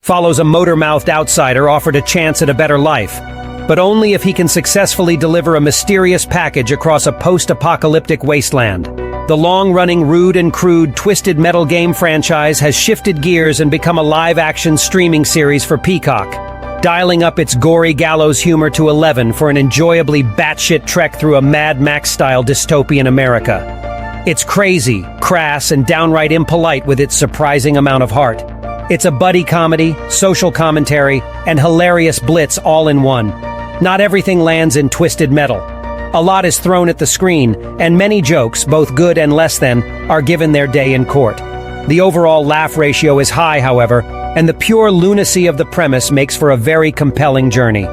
follows a motor-mouthed outsider offered a chance at a better life, but only if he can successfully deliver a mysterious package across a post-apocalyptic wasteland. The long-running Rude and Crude Twisted Metal game franchise has shifted gears and become a live-action streaming series for Peacock, dialing up its gory gallows humor to 11 for an enjoyably batshit trek through a Mad Max-style dystopian America. It's crazy, crass, and downright impolite with its surprising amount of heart. It's a buddy comedy, social commentary, and hilarious blitz all in one. Not everything lands in Twisted Metal. A lot is thrown at the screen, and many jokes, both good and less than, are given their day in court. The overall laugh ratio is high, however, and the pure lunacy of the premise makes for a very compelling journey.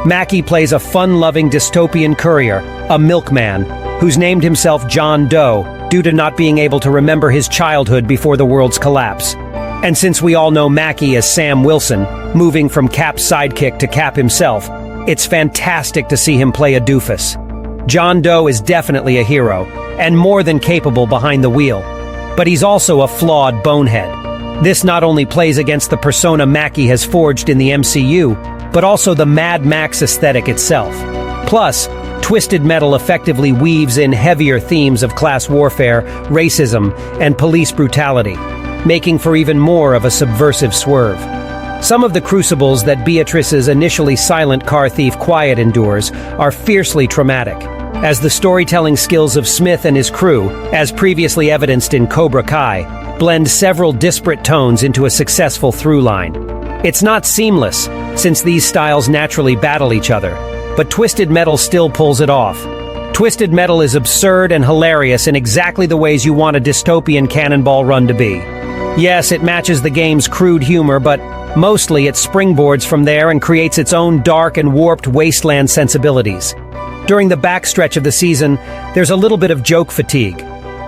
Mackie plays a fun-loving dystopian courier, a milkman, who's named himself John Doe due to not being able to remember his childhood before the world's collapse. And since we all know Mackie as Sam Wilson, moving from Cap's sidekick to Cap himself, it's fantastic to see him play a doofus. John Doe is definitely a hero, and more than capable behind the wheel. But he's also a flawed bonehead. This not only plays against the persona Mackie has forged in the MCU, but also the Mad Max aesthetic itself. Plus, Twisted Metal effectively weaves in heavier themes of class warfare, racism, and police brutality, making for even more of a subversive swerve. Some of the crucibles that Beatriz's initially silent car thief Quiet endures are fiercely traumatic, as the storytelling skills of Smith and his crew, as previously evidenced in Cobra Kai, blend several disparate tones into a successful through line. It's not seamless, since these styles naturally battle each other, but Twisted Metal still pulls it off. Twisted Metal is absurd and hilarious in exactly the ways you want a dystopian cannonball run to be. Yes, it matches the game's crude humor, but mostly it springboards from there and creates its own dark and warped wasteland sensibilities. During the backstretch of the season, there's a little bit of joke fatigue,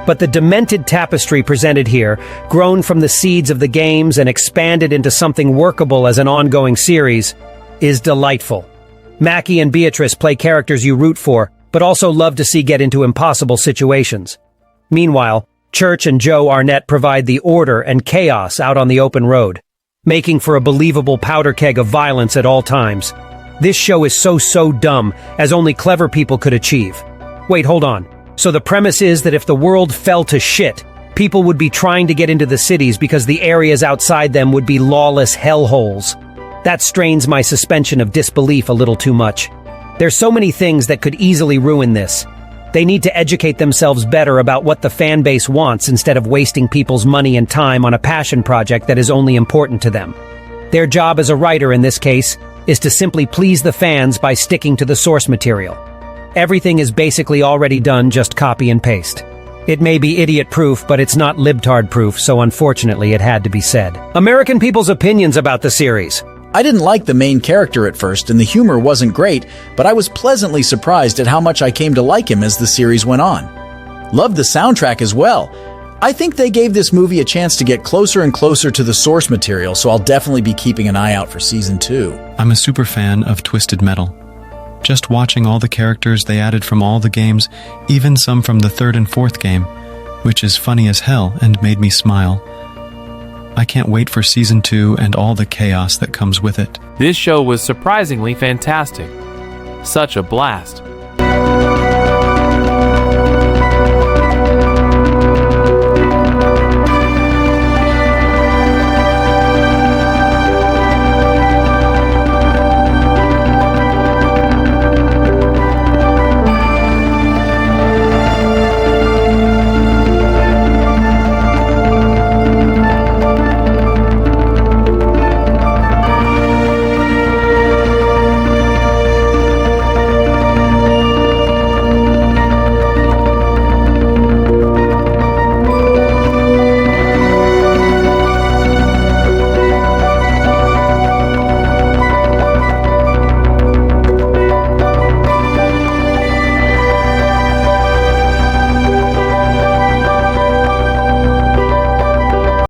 but the demented tapestry presented here, grown from the seeds of the games and expanded into something workable as an ongoing series, is delightful. Mackie and Beatriz play characters you root for, but also love to see get into impossible situations. Meanwhile, Church and Joe Arnett provide the order and chaos out on the open road, making for a believable powder keg of violence at all times. This show is so dumb, as only clever people could achieve. Wait, hold on. So the premise is that if the world fell to shit, people would be trying to get into the cities because the areas outside them would be lawless hellholes. That strains my suspension of disbelief a little too much. There's so many things that could easily ruin this. They need to educate themselves better about what the fan base wants instead of wasting people's money and time on a passion project that is only important to them. Their job as a writer in this case is to simply please the fans by sticking to the source material. Everything is basically already done, just copy and paste. It may be idiot-proof, but it's not libtard-proof, so unfortunately it had to be said. American people's opinions about the series. I didn't like the main character at first, and the humor wasn't great, but I was pleasantly surprised at how much I came to like him as the series went on. Loved the soundtrack as well. I think they gave this movie a chance to get closer and closer to the source material, so I'll definitely be keeping an eye out for Season 2. I'm a super fan of Twisted Metal. Just watching all the characters they added from all the games, even some from the third and fourth game, which is funny as hell and made me smile. I can't wait for Season 2 and all the chaos that comes with it. This show was surprisingly fantastic. Such a blast.